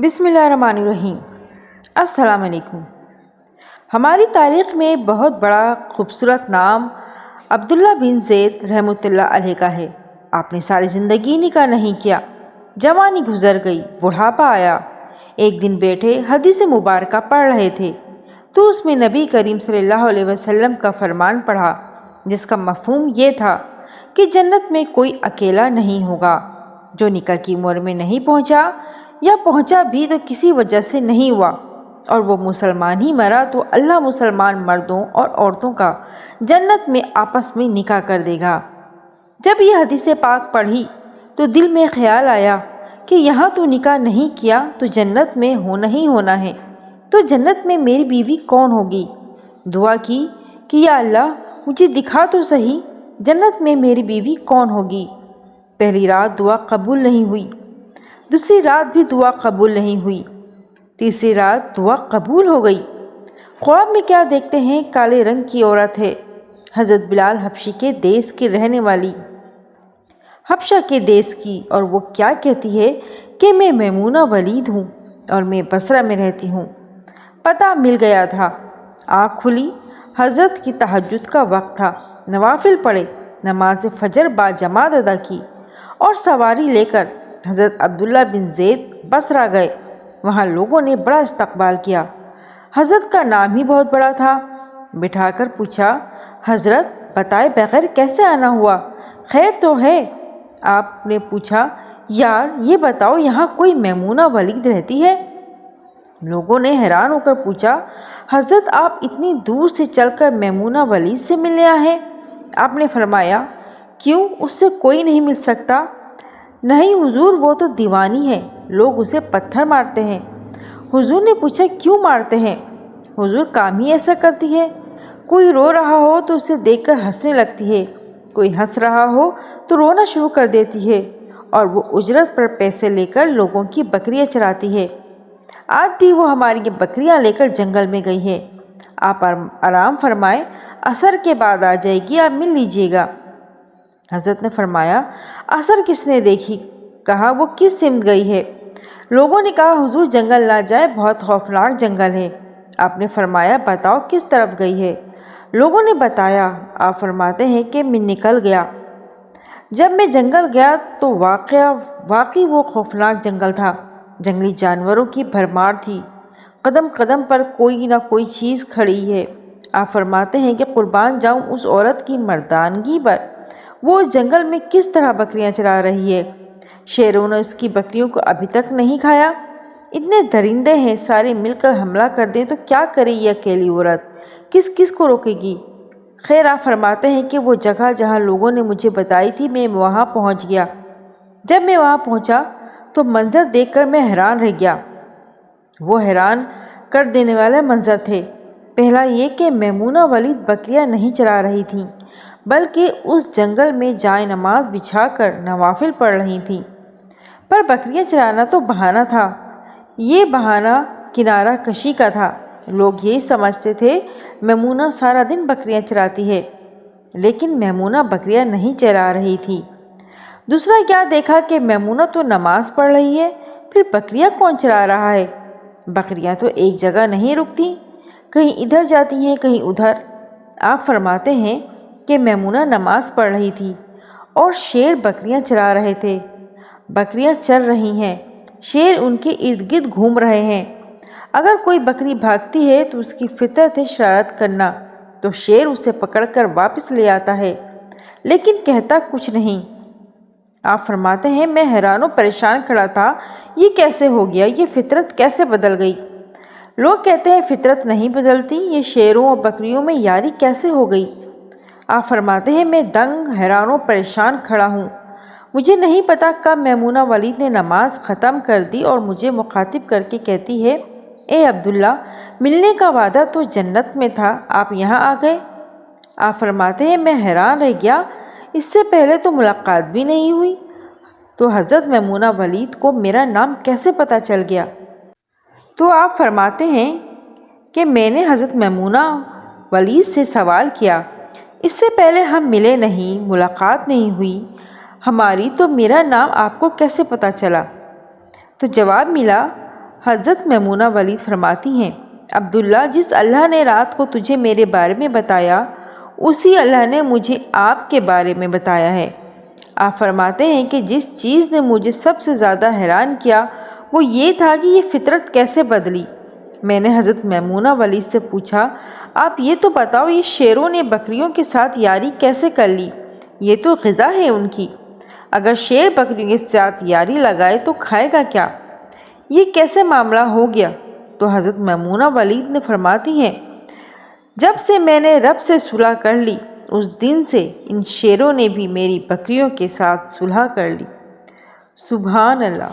بسم اللہ الرحمن الرحیم۔ السلام علیکم۔ ہماری تاریخ میں بہت بڑا خوبصورت نام عبداللہ بن زید رحمۃ اللہ علیہ کا ہے۔ آپ نے ساری زندگی نکاح نہیں کیا، جوانی گزر گئی، بڑھاپا آیا۔ ایک دن بیٹھے حدیث مبارکہ پڑھ رہے تھے تو اس میں نبی کریم صلی اللہ علیہ وسلم کا فرمان پڑھا، جس کا مفہوم یہ تھا کہ جنت میں کوئی اکیلا نہیں ہوگا۔ جو نکاح کی عمر میں نہیں پہنچا یا پہنچا بھی تو کسی وجہ سے نہیں ہوا اور وہ مسلمان ہی مرا تو اللہ مسلمان مردوں اور عورتوں کا جنت میں آپس میں نکاح کر دے گا۔ جب یہ حدیث پاک پڑھی تو دل میں خیال آیا کہ یہاں تو نکاح نہیں کیا تو جنت میں ہونا ہی ہونا ہے، تو جنت میں میری بیوی کون ہوگی؟ دعا کی کہ یا اللہ مجھے دکھا تو صحیح، جنت میں میری بیوی کون ہوگی؟ پہلی رات دعا قبول نہیں ہوئی، دوسری رات بھی دعا قبول نہیں ہوئی، تیسری رات دعا قبول ہو گئی۔ خواب میں کیا دیکھتے ہیں؟ کالے رنگ کی عورت ہے، حضرت بلال حبشی کے دیس کی رہنے والی، حبشہ کے دیس کی، اور وہ کیا کہتی ہے کہ میں میمونہ ولید ہوں اور میں بصرہ میں رہتی ہوں۔ پتہ مل گیا تھا۔ آنکھ کھلی، حضرت کی تہجد کا وقت تھا، نوافل پڑھے، نماز فجر باجماعت ادا کی اور سواری لے کر حضرت عبداللہ بن زید بصرہ گئے۔ وہاں لوگوں نے بڑا استقبال کیا۔ حضرت کا نام ہی بہت بڑا تھا۔ بٹھا کر پوچھا، حضرت بتائے بغیر کیسے آنا ہوا؟ خیر تو ہے؟ آپ نے پوچھا، یار یہ بتاؤ یہاں کوئی میمونہ ولید رہتی ہے؟ لوگوں نے حیران ہو کر پوچھا، حضرت آپ اتنی دور سے چل کر میمونہ ولید سے ملنے آئے ہیں؟ آپ نے فرمایا، کیوں اس سے کوئی نہیں مل سکتا؟ نہیں حضور، وہ تو دیوانی ہے، لوگ اسے پتھر مارتے ہیں۔ حضور نے پوچھا، کیوں مارتے ہیں؟ حضور کام ہی ایسا کرتی ہے، کوئی رو رہا ہو تو اسے دیکھ کر ہنسنے لگتی ہے، کوئی ہنس رہا ہو تو رونا شروع کر دیتی ہے، اور وہ اجرت پر پیسے لے کر لوگوں کی بکریاں چراتی ہے۔ آج بھی وہ ہماری یہ بکریاں لے کر جنگل میں گئی ہے۔ آپ آرام فرمائے، عصر کے بعد آ جائے گی، آپ مل لیجیے گا۔ حضرت نے فرمایا، عصر کس نے دیکھی؟ کہا، وہ کس سمت گئی ہے؟ لوگوں نے کہا، حضور جنگل نہ جائے، بہت خوفناک جنگل ہے۔ آپ نے فرمایا، بتاؤ کس طرف گئی ہے؟ لوگوں نے بتایا۔ آپ فرماتے ہیں کہ میں نکل گیا۔ جب میں جنگل گیا تو واقعی وہ خوفناک جنگل تھا، جنگلی جانوروں کی بھرمار تھی، قدم قدم پر کوئی نہ کوئی چیز کھڑی ہے۔ آپ فرماتے ہیں کہ قربان جاؤں اس عورت کی مردانگی پر، وہ اس جنگل میں کس طرح بکریاں چرا رہی ہے؟ شیروں نے اس کی بکریوں کو ابھی تک نہیں کھایا؟ اتنے درندے ہیں، سارے مل کر حملہ کر دیں تو کیا کرے یہ اکیلی عورت؟ کس کس کو روکے گی؟ خیر، آپ فرماتے ہیں کہ وہ جگہ جہاں لوگوں نے مجھے بتائی تھی میں وہاں پہنچ گیا۔ جب میں وہاں پہنچا تو منظر دیکھ کر میں حیران رہ گیا۔ وہ حیران کر دینے والے منظر تھے۔ پہلا یہ کہ میمونہ ولید بکریاں نہیں چرا رہی تھیں، بلکہ اس جنگل میں جائے نماز بچھا کر نوافل پڑھ رہی تھیں۔ پر بکریاں چرانا تو بہانہ تھا، یہ بہانہ کنارہ کشی کا تھا۔ لوگ یہی سمجھتے تھے میمونہ سارا دن بکریاں چراتی ہے، لیکن میمونہ بکریاں نہیں چرا رہی تھی۔ دوسرا کیا دیکھا کہ میمونہ تو نماز پڑھ رہی ہے، پھر بکریاں کون چرا رہا ہے؟ بکریاں تو ایک جگہ نہیں رکتی، کہیں ادھر جاتی ہیں کہیں ادھر۔ آپ فرماتے ہیں کہ میمونہ نماز پڑھ رہی تھی اور شیر بکریاں چرا رہے تھے۔ بکریاں چر رہی ہیں، شیر ان کے ارد گرد گھوم رہے ہیں۔ اگر کوئی بکری بھاگتی ہے تو اس کی فطرت ہے شرارت کرنا، تو شیر اسے پکڑ کر واپس لے آتا ہے، لیکن کہتا کچھ نہیں۔ آپ فرماتے ہیں، میں حیران و پریشان کھڑا تھا، یہ کیسے ہو گیا؟ یہ فطرت کیسے بدل گئی؟ لوگ کہتے ہیں فطرت نہیں بدلتی، یہ شیروں اور بکریوں میں یاری کیسے ہو گئی؟ آپ فرماتے ہیں، میں دنگ، حیران و پریشان کھڑا ہوں۔ مجھے نہیں پتا کب میمونہ ولید نے نماز ختم کر دی اور مجھے مخاطب کر کے کہتی ہے، اے عبداللہ، ملنے کا وعدہ تو جنت میں تھا، آپ یہاں آ گئے۔ آپ فرماتے ہیں، میں حیران رہ گیا، اس سے پہلے تو ملاقات بھی نہیں ہوئی، تو حضرت میمونہ ولید کو میرا نام کیسے پتہ چل گیا؟ تو آپ فرماتے ہیں کہ میں نے حضرت میمونہ ولید سے سوال کیا، اس سے پہلے ہم ملے نہیں، ملاقات نہیں ہوئی ہماری، تو میرا نام آپ کو کیسے پتہ چلا؟ تو جواب ملا، حضرت میمونہ ولید فرماتی ہیں، عبداللہ، جس اللہ نے رات کو تجھے میرے بارے میں بتایا، اسی اللہ نے مجھے آپ کے بارے میں بتایا ہے۔ آپ فرماتے ہیں کہ جس چیز نے مجھے سب سے زیادہ حیران کیا وہ یہ تھا کہ یہ فطرت کیسے بدلی۔ میں نے حضرت میمونہ ولید سے پوچھا، آپ یہ تو بتاؤ، یہ شیروں نے بکریوں کے ساتھ یاری کیسے کر لی؟ یہ تو غذا ہے ان کی، اگر شیر بکریوں کے ساتھ یاری لگائے تو کھائے گا کیا؟ یہ کیسے معاملہ ہو گیا؟ تو حضرت میمونہ ولید نے فرماتی ہیں، جب سے میں نے رب سے صلح کر لی، اس دن سے ان شیروں نے بھی میری بکریوں کے ساتھ صلح کر لی۔ سبحان اللہ۔